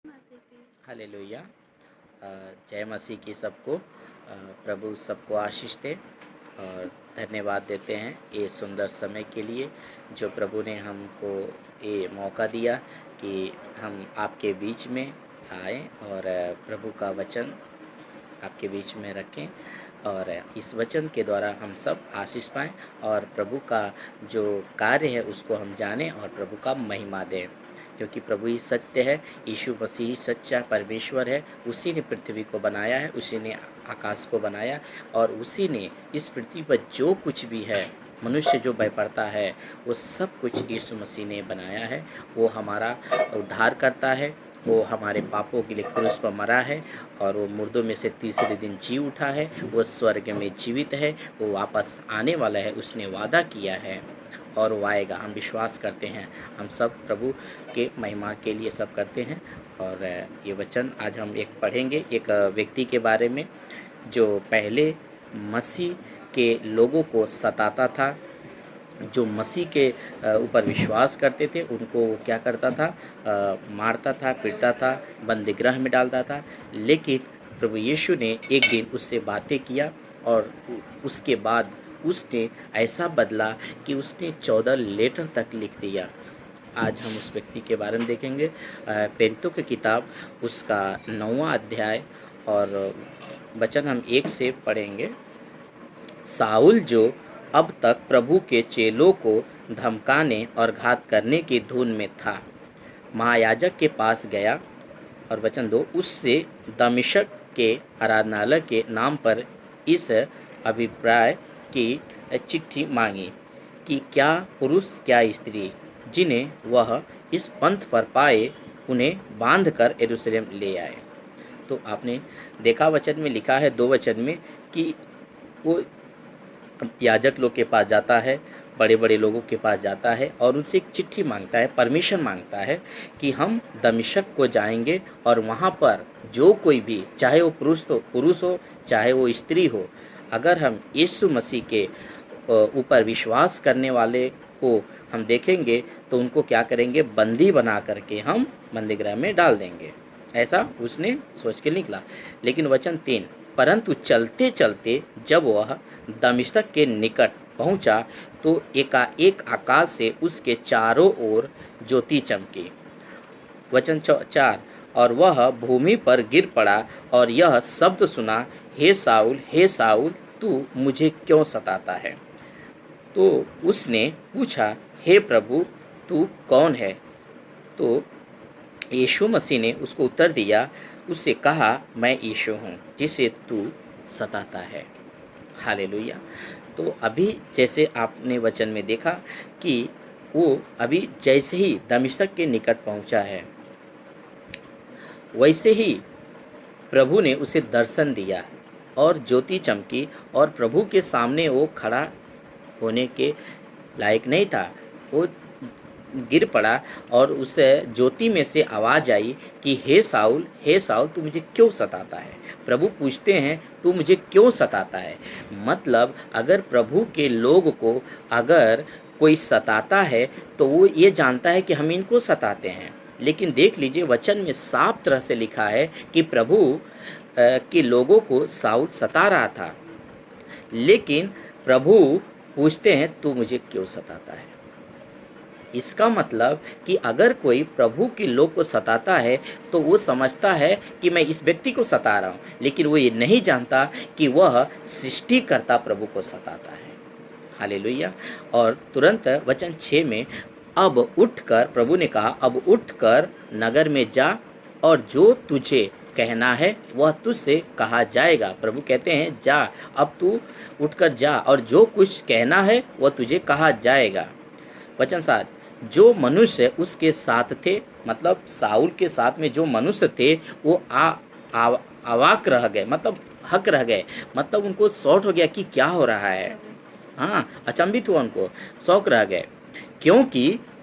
मसीह की। हालेलुया। जय मसीह की सबको। प्रभु सबको आशीष दे और धन्यवाद देते हैं ये सुंदर समय के लिए जो प्रभु ने हमको ये मौका दिया कि हम आपके बीच में आए और प्रभु का वचन आपके बीच में रखें और इस वचन के द्वारा हम सब आशीष पाएँ और प्रभु का जो कार्य है उसको हम जानें और प्रभु का महिमा दें, क्योंकि प्रभु ही सत्य है। यीशु मसीह सच्चा परमेश्वर है। उसी ने पृथ्वी को बनाया है, उसी ने आकाश को बनाया और उसी ने इस पृथ्वी पर जो कुछ भी है, मनुष्य जो भयपड़ता है, वो सब कुछ यीशु मसीह ने बनाया है। वो हमारा उद्धार करता है, वो हमारे पापों के लिए क्रूस पर मरा है और वो मुर्दों में से तीसरे दिन जी उठा है। वो स्वर्ग में जीवित है, वो वापस आने वाला है। उसने वादा किया है और वो आएगा। हम विश्वास करते हैं। हम सब प्रभु के महिमा के लिए सब करते हैं। और ये वचन आज हम एक पढ़ेंगे एक व्यक्ति के बारे में जो पहले मसीह के लोगों को सताता था, जो मसीह के ऊपर विश्वास करते थे उनको वो क्या करता था, मारता था, पीटता था, बंदीगृह में डालता था। लेकिन प्रभु यीशु ने एक दिन उससे बातें किया और उसके बाद उसने ऐसा बदला कि उसने 14 लेटर तक लिख दिया। आज हम उस व्यक्ति के बारे में देखेंगे। पेंतों की किताब उसका 9वां अध्याय और वचन हम 1 से पढ़ेंगे। साउल जो अब तक प्रभु के चेलों को धमकाने और घात करने की धुन में था, महायाजक के पास गया और वचन 2 उससे दमिश्क के आराधनालय के नाम पर इस अभिप्राय की चिट्ठी मांगी कि क्या पुरुष क्या स्त्री जिन्हें वह इस पंथ पर पाए उन्हें बांधकर यरूशलेम ले आए। तो आपने देखा वचन में लिखा है 2 वचन में कि वो याजक लोग के पास जाता है, बड़े बड़े लोगों के पास जाता है और उनसे एक चिट्ठी मांगता है, परमिशन मांगता है कि हम दमिश्क को जाएंगे और वहाँ पर जो कोई भी, चाहे वो पुरुष हो चाहे वो स्त्री हो, अगर हम यीशु मसीह के ऊपर विश्वास करने वाले को हम देखेंगे तो उनको क्या करेंगे, बंदी बना करके हम बंदीगृह में डाल देंगे। ऐसा उसने सोच के निकला। लेकिन वचन 3 परंतु चलते चलते जब वह दमिश्क के निकट पहुंचा तो एकाएक आकाश से उसके चारों ओर ज्योति चमकी। वचन 4 और वह भूमि पर गिर पड़ा और यह शब्द सुना, हे साउल तू मुझे क्यों सताता है। तो उसने पूछा, हे प्रभु तू कौन है। तो यीशु मसीह ने उसको उत्तर दिया, उससे कहा, मैं यीशु हूँ जिसे तू सताता है। हालेलुया। तो अभी जैसे आपने वचन में देखा कि वो अभी जैसे ही दमिश्क के निकट पहुंचा है, वैसे ही प्रभु ने उसे दर्शन दिया और ज्योति चमकी और प्रभु के सामने वो खड़ा होने के लायक नहीं था। वो गिर पड़ा और उस ज्योति में से आवाज़ आई कि हे साउल तू मुझे क्यों सताता है। प्रभु पूछते हैं तू मुझे क्यों सताता है। मतलब अगर प्रभु के लोग को अगर कोई सताता है तो वो ये जानता है कि हम इनको सताते हैं। लेकिन देख लीजिए वचन में साफ तरह से लिखा है कि प्रभु के लोगों को साउल सता रहा था, लेकिन प्रभु पूछते हैं तू मुझे क्यों सताता है। इसका मतलब कि अगर कोई प्रभु के लोग को सताता है तो वो समझता है कि मैं इस व्यक्ति को सता रहा हूँ, लेकिन वो ये नहीं जानता कि वह सृष्टिकर्ता प्रभु को सताता है। हालेलुया। और तुरंत वचन 6 में अब उठकर, प्रभु ने कहा, अब उठकर नगर में जा और जो तुझे कहना है वह तुझसे कहा जाएगा। प्रभु कहते हैं जा, अब तू उठकर जा और जो कुछ कहना है वह तुझे कहा जाएगा। वचन 7 जो मनुष्य उसके साथ थे, मतलब साउल के साथ में जो मनुष्य थे वो अवाक रह गए, मतलब हक रह गए, मतलब उनको शॉक हो गया कि क्या हो रहा है। हाँ, अचंभित हुआ, उनको शौक रह गए।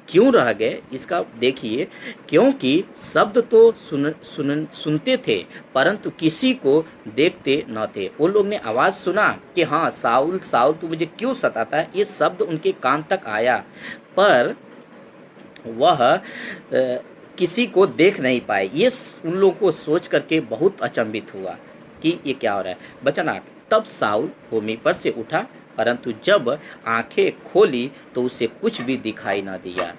क्यों रह गए इसका देखिए, क्योंकि शब्द तो सुनते थे परंतु किसी को देखते न थे। उन लोग ने आवाज़ सुना कि हाँ साउल तू मुझे क्यों सताता है, ये शब्द उनके कान तक आया, पर वह किसी को देख नहीं पाए। ये उन लोगों को सोच करके बहुत अचंभित हुआ कि ये क्या हो रहा है। वचन 8, तब साउल भूमि पर से उठा, परंतु जब आंखें खोली तो उसे कुछ भी दिखाई न दिया।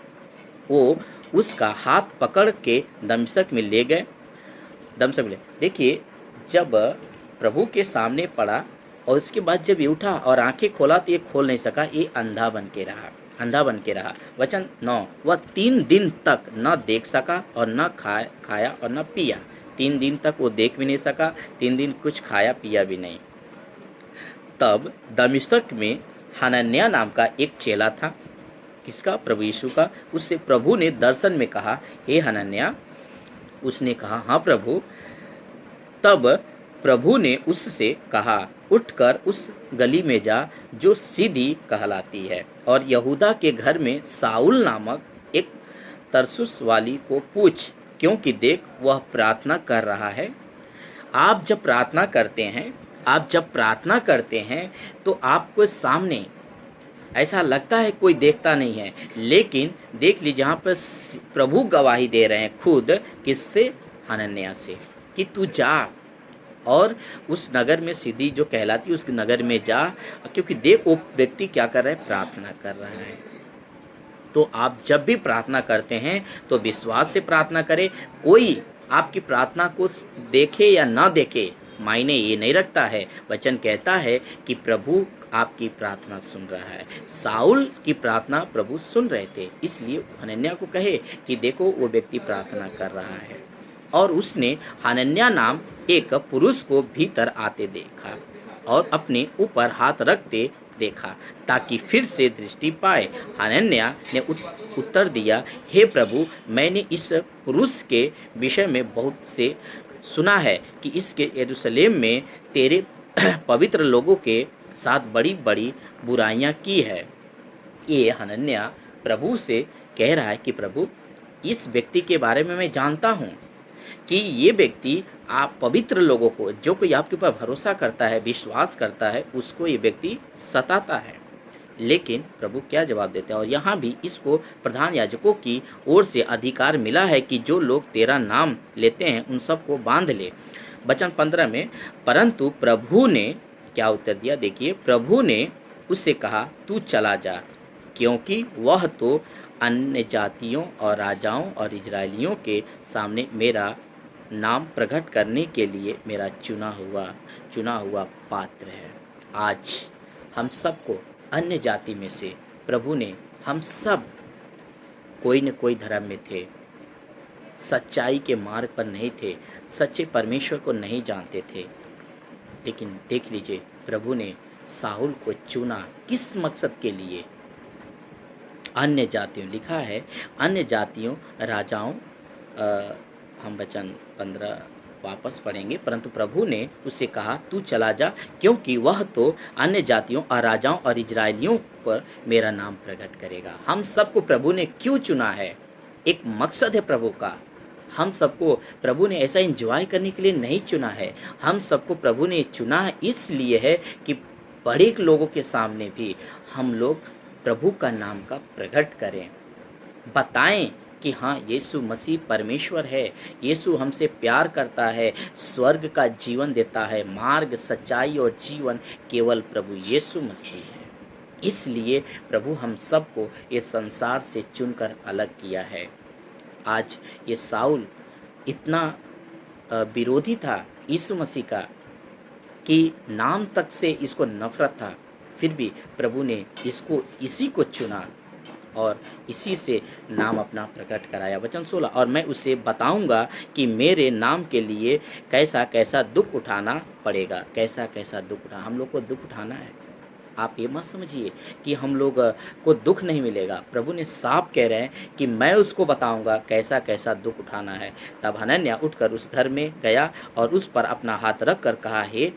वो उसका हाथ पकड़ के दमिश्क में ले गए। देखिए, जब प्रभु के सामने पड़ा और उसके बाद जब ये उठा और आंखें खोला तो ये खोल नहीं सका, ये अंधा बन के रहा। वचन 9, वह 3 दिन तक न देख सका और न खाया और न पिया। 3 दिन तक वो देख भी नहीं सका, 3 दिन कुछ खाया पिया भी नहीं। तब दमिश्क में हनन्याह नाम का एक चेला था। किसका? प्रभु यीशु का। उससे प्रभु ने दर्शन में कहा, हे हनन्याह। उसने कहा, हाँ प्रभु। तब प्रभु ने उससे कहा, उठकर उस गली में जा जो सीधी कहलाती है, और यहूदा के घर में साउल नामक एक तरसुस वाली को पूछ, क्योंकि देख वह प्रार्थना कर रहा है। आप जब प्रार्थना करते हैं तो आपको सामने ऐसा लगता है कोई देखता नहीं है, लेकिन देख लीजिए यहाँ पर प्रभु गवाही दे रहे हैं खुद। किससे? हनन्याह से, कि तू जा और उस नगर में सीधी जो कहलाती है उस नगर में जा, क्योंकि देख वो व्यक्ति क्या कर रहा है? प्रार्थना कर रहा है। तो आप जब भी प्रार्थना करते हैं तो विश्वास से प्रार्थना करें। कोई आपकी प्रार्थना को देखे या ना देखे मायने ये नहीं रखता है। वचन कहता है कि प्रभु आपकी प्रार्थना सुन रहा है। साउल की प्रार्थना प्रभु सुन रहे थे, इसलिए हनन्याह को कहे कि देखो वो व्यक्ति प्रार्थना कर रहा है। और उसने हनन्याह नाम एक पुरुष को भीतर आते देखा और अपने ऊपर हाथ रखते देखा, ताकि फिर से दृष्टि पाए। हनन्याह ने उत्तर दिया, हे प्रभु, मैंने इस पुरुष के विषय में बहुत से सुना है कि इसके यरूशलेम में तेरे पवित्र लोगों के साथ बड़ी बड़ी बुराइयां की है। ये हनन्याह प्रभु से कह रहा है कि प्रभु, इस व्यक्ति के बारे में मैं जानता हूँ कि ये व्यक्ति आप पवित्र लोगों को, जो कोई आपके ऊपर भरोसा करता है, विश्वास करता है, उसको ये व्यक्ति सताता है। लेकिन प्रभु क्या जवाब देते हैं? और यहाँ भी इसको प्रधान याजकों की ओर से अधिकार मिला है कि जो लोग तेरा नाम लेते हैं उन सबको बांध ले। वचन 15 में, परंतु प्रभु ने क्या उत्तर दिया? देखिए, प्रभु ने उससे कहा, तू चला जा, क्योंकि वह तो अन्य जातियों और राजाओं और इजरायलियों के सामने मेरा नाम प्रकट करने के लिए मेरा चुना हुआ पात्र है। आज हम सबको अन्य जाति में से प्रभु ने, हम सब कोई न कोई धर्म में थे, सच्चाई के मार्ग पर नहीं थे, सच्चे परमेश्वर को नहीं जानते थे, लेकिन देख लीजिए प्रभु ने साउल को चुना। किस मकसद के लिए? अन्य जातियों, लिखा है अन्य जातियों राजाओं, हम वचन 15 वापस पढ़ेंगे। परंतु प्रभु ने उससे कहा, तू चला जा, क्योंकि वह तो अन्य जातियों और राजाओं और इजरायलियों पर मेरा नाम प्रकट करेगा। हम सबको प्रभु ने क्यों चुना है? एक मकसद है प्रभु का। हम सबको प्रभु ने ऐसा एंजॉय करने के लिए नहीं चुना है। हम सबको प्रभु ने चुना है इसलिए है कि बड़े लोगों के सामने भी हम लोग प्रभु का नाम का प्रकट करें, बताएं कि हाँ, यीशु मसीह परमेश्वर है, यीशु हमसे प्यार करता है, स्वर्ग का जीवन देता है, मार्ग, सच्चाई और जीवन केवल प्रभु यीशु मसीह है। इसलिए प्रभु हम सबको ये संसार से चुनकर अलग किया है। आज ये साउल इतना विरोधी था यीशु मसीह का कि नाम तक से इसको नफरत था, फिर भी प्रभु ने इसी को चुना और इसी से नाम अपना प्रकट कराया। वचन 16, और मैं उसे बताऊंगा कि मेरे नाम के लिए कैसा कैसा दुख उठाना पड़ेगा। कैसा कैसा दुख उठाना, हम लोग को दुख उठाना है। आप ये मत समझिए कि हम लोग को दुख नहीं मिलेगा। प्रभु ने साफ कह रहे हैं कि मैं उसको बताऊंगा कैसा कैसा दुख उठाना है। तब हनन्याह उठकर उस घर में गया और उस पर अपना हाथ रख कर कहा, हे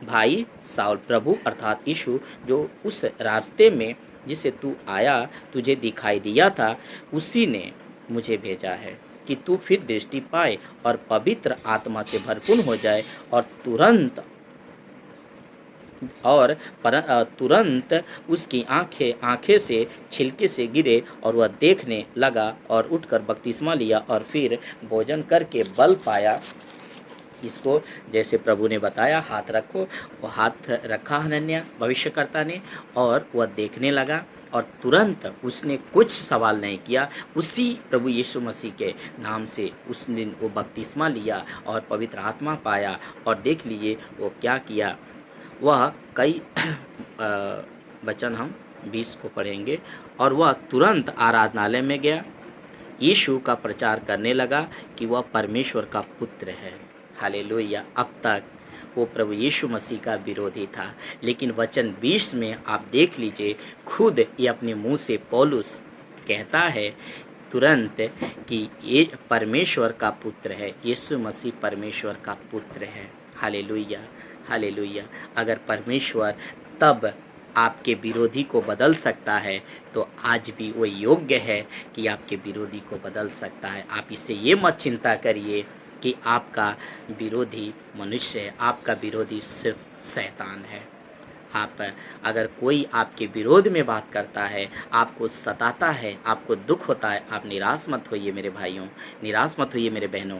भाई साउल, प्रभु अर्थात यीशु जो उस रास्ते में जिसे तू आया तुझे दिखाई दिया था, उसी ने मुझे भेजा है कि तू फिर दृष्टि पाए और पवित्र आत्मा से भरपूर हो जाए। और तुरंत तुरंत उसकी आंखें से छिलके से गिरे और वह देखने लगा और उठकर बपतिस्मा लिया और फिर भोजन करके बल पाया। इसको जैसे प्रभु ने बताया, हाथ रखो, वो हाथ रखा हनन्याह भविष्यकर्ता ने और वह देखने लगा और तुरंत उसने कुछ सवाल नहीं किया। उसी प्रभु यीशु मसीह के नाम से उस दिन वो बपतिस्मा लिया और पवित्र आत्मा पाया। और देख लीजिए वो क्या किया, वह कई वचन हम 20 को पढ़ेंगे। और वह तुरंत आराधनालय में गया, यीशु का प्रचार करने लगा कि वह परमेश्वर का पुत्र है। हालेलुया। अब तक वो प्रभु यीशु मसीह का विरोधी था, लेकिन वचन 20 में आप देख लीजिए, खुद ये अपने मुंह से पौलुस कहता है तुरंत कि ये परमेश्वर का पुत्र है, यीशु मसीह परमेश्वर का पुत्र है। Hallelujah, hallelujah. अगर परमेश्वर तब आपके विरोधी को बदल सकता है तो आज भी वो योग्य है कि आपके विरोधी को बदल सकता है। आप इससे ये मत चिंता करिए कि आपका विरोधी मनुष्य है, आपका विरोधी सिर्फ शैतान है। आप अगर कोई आपके विरोध में बात करता है, आपको सताता है, आपको दुख होता है, आप निराश मत होइए मेरे भाइयों, निराश मत होइए मेरे बहनों।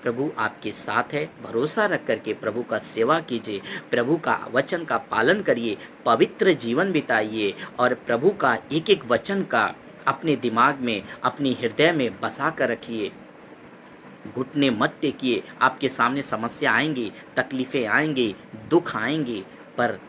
प्रभु आपके साथ है। भरोसा रख करके प्रभु का सेवा कीजिए, प्रभु का वचन का पालन करिए, पवित्र जीवन बिताइए और प्रभु का एक एक वचन का अपने दिमाग में, अपनी हृदय में बसा कर रखिए। घुटने मत टेकिए। आपके सामने समस्या आएंगी, तकलीफ़ें आएंगी, दुख आएंगे, पर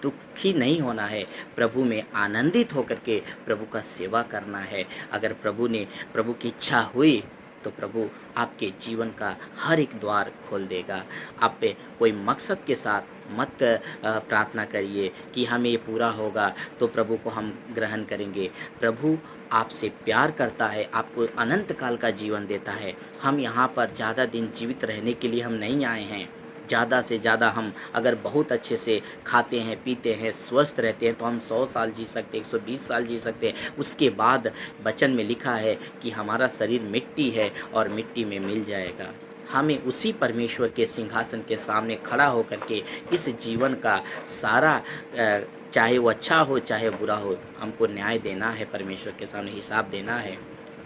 दुखी नहीं होना है। प्रभु में आनंदित होकर के प्रभु का सेवा करना है। अगर प्रभु की इच्छा हुई तो प्रभु आपके जीवन का हर एक द्वार खोल देगा। आप पे कोई मकसद के साथ मत प्रार्थना करिए कि हमें ये पूरा होगा तो प्रभु को हम ग्रहण करेंगे। प्रभु आपसे प्यार करता है, आपको अनंत काल का जीवन देता है। हम यहाँ पर ज़्यादा दिन जीवित रहने के लिए हम नहीं आए हैं। ज़्यादा से ज़्यादा हम अगर बहुत अच्छे से खाते हैं, पीते हैं, स्वस्थ रहते हैं तो हम 100 साल जी सकते हैं, 120 साल जी सकते हैं। उसके बाद वचन में लिखा है कि हमारा शरीर मिट्टी है और मिट्टी में मिल जाएगा। हमें उसी परमेश्वर के सिंहासन के सामने खड़ा होकर के इस जीवन का सारा चाहे वो अच्छा हो चाहे बुरा हो, हमको न्याय देना है, परमेश्वर के सामने हिसाब देना है।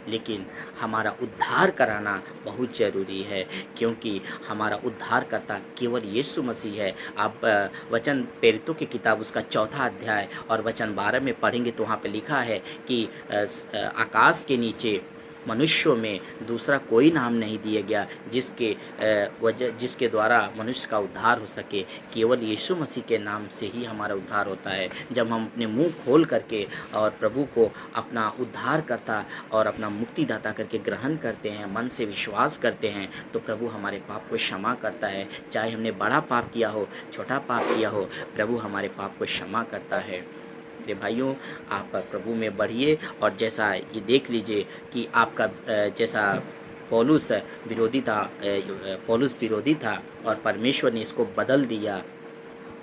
लेकिन हमारा उद्धार कराना बहुत ज़रूरी है, क्योंकि हमारा उद्धारकर्ता केवल यीशु मसीह है। आप वचन प्रेरितों की किताब उसका 4था अध्याय और वचन 12 में पढ़ेंगे तो वहाँ पे लिखा है कि आकाश के नीचे मनुष्यों में दूसरा कोई नाम नहीं दिया गया जिसके द्वारा मनुष्य का उद्धार हो सके। केवल यीशु मसीह के नाम से ही हमारा उद्धार होता है। जब हम अपने मुंह खोल करके और प्रभु को अपना उद्धारकर्ता और अपना मुक्तिदाता करके ग्रहण करते हैं, मन से विश्वास करते हैं, तो प्रभु हमारे पाप को क्षमा करता है। चाहे हमने बड़ा पाप किया हो, छोटा पाप किया हो, प्रभु हमारे पाप को क्षमा करता है। मेरे भाइयों, आप प्रभु में बढ़िए। और जैसा ये देख लीजिए कि आपका जैसा पौलुस विरोधी था और परमेश्वर ने इसको बदल दिया।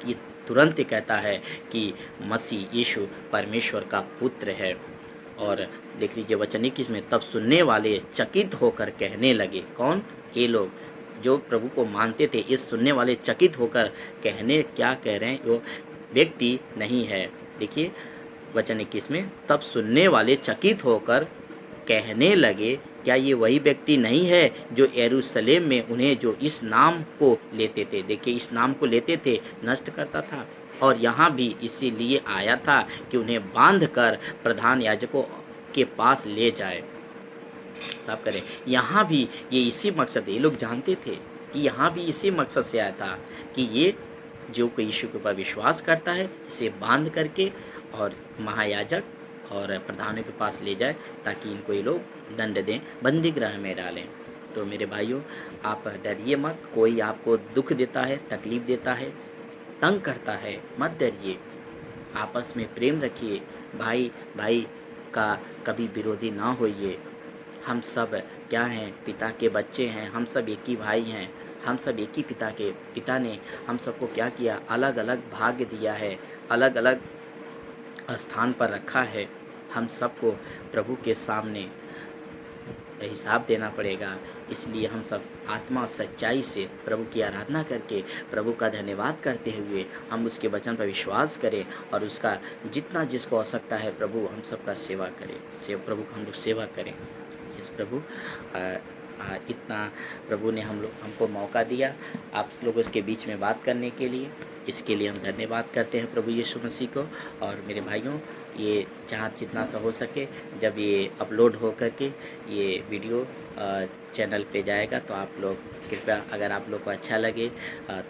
ये तुरंत कहता है कि मसीह यीशु परमेश्वर का पुत्र है। और देख लीजिए वचन 21 में, तब सुनने वाले चकित होकर कहने लगे। कौन? ये लोग जो प्रभु को मानते थे। ये सुनने वाले चकित होकर क्या कह रहे हैं? वो व्यक्ति नहीं है। देखिए वचन 21 में, तब सुनने वाले चकित होकर कहने लगे, क्या ये वही व्यक्ति नहीं है जो यरूशलेम में उन्हें जो इस नाम को लेते थे, देखिए इस नाम को लेते थे, नष्ट करता था, और यहाँ भी इसीलिए आया था कि उन्हें बांध कर प्रधान याजकों के पास ले जाए। साफ करें, यहाँ भी ये इसी मकसद, ये लोग जानते थे कि यहाँ भी इसी मकसद से आया था कि ये जो कोई यीशु के ऊपर विश्वास करता है इसे बांध करके और महायाजक और प्रधानों के पास ले जाए ताकि इनको ये लोग दंड दें, बंदी गृह में डालें। तो मेरे भाइयों, आप डरिए मत। कोई आपको दुख देता है, तकलीफ देता है, तंग करता है, मत डरिए। आपस में प्रेम रखिए। भाई भाई का कभी विरोधी ना होइए। हम सब क्या हैं? पिता के बच्चे हैं। हम सब एक ही भाई हैं। हम सब एक ही पिता ने हम सबको क्या किया? अलग अलग भाग्य दिया है, अलग अलग स्थान पर रखा है। हम सबको प्रभु के सामने हिसाब देना पड़ेगा। इसलिए हम सब आत्मा सच्चाई से प्रभु की आराधना करके प्रभु का धन्यवाद करते हुए हम उसके वचन पर विश्वास करें और उसका जितना जिसको आवश्यकता है प्रभु हम सबका सेवा करें, प्रभु का हम लोग सेवा करें। इस प्रभु इतना प्रभु ने हमको मौका दिया आप लोगों के बीच में बात करने के लिए, इसके लिए हम धन्यवाद करते हैं प्रभु यीशु मसीह को। और मेरे भाइयों, ये जहाँ जितना सा हो सके जब ये अपलोड हो करके ये वीडियो चैनल पे जाएगा तो आप लोग कृपया, अगर आप लोग को अच्छा लगे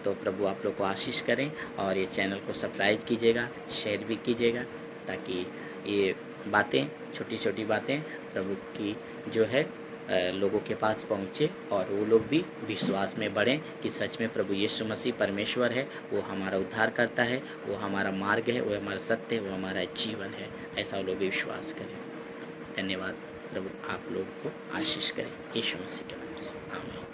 तो प्रभु आप लोग को आशीष करें और ये चैनल को सब्सक्राइब कीजिएगा, शेयर भी कीजिएगा, ताकि ये बातें, छोटी छोटी बातें प्रभु की जो है लोगों के पास पहुँचे और वो लोग भी विश्वास में बढ़ें कि सच में प्रभु यीशु मसीह परमेश्वर है, वो हमारा उद्धार करता है, वो हमारा मार्ग है, वो हमारा सत्य है, वो हमारा जीवन है। ऐसा वो लोग भी विश्वास करें। धन्यवाद। प्रभु आप लोगों को आशीष करें यीशु मसीह के नाम से। आमीन।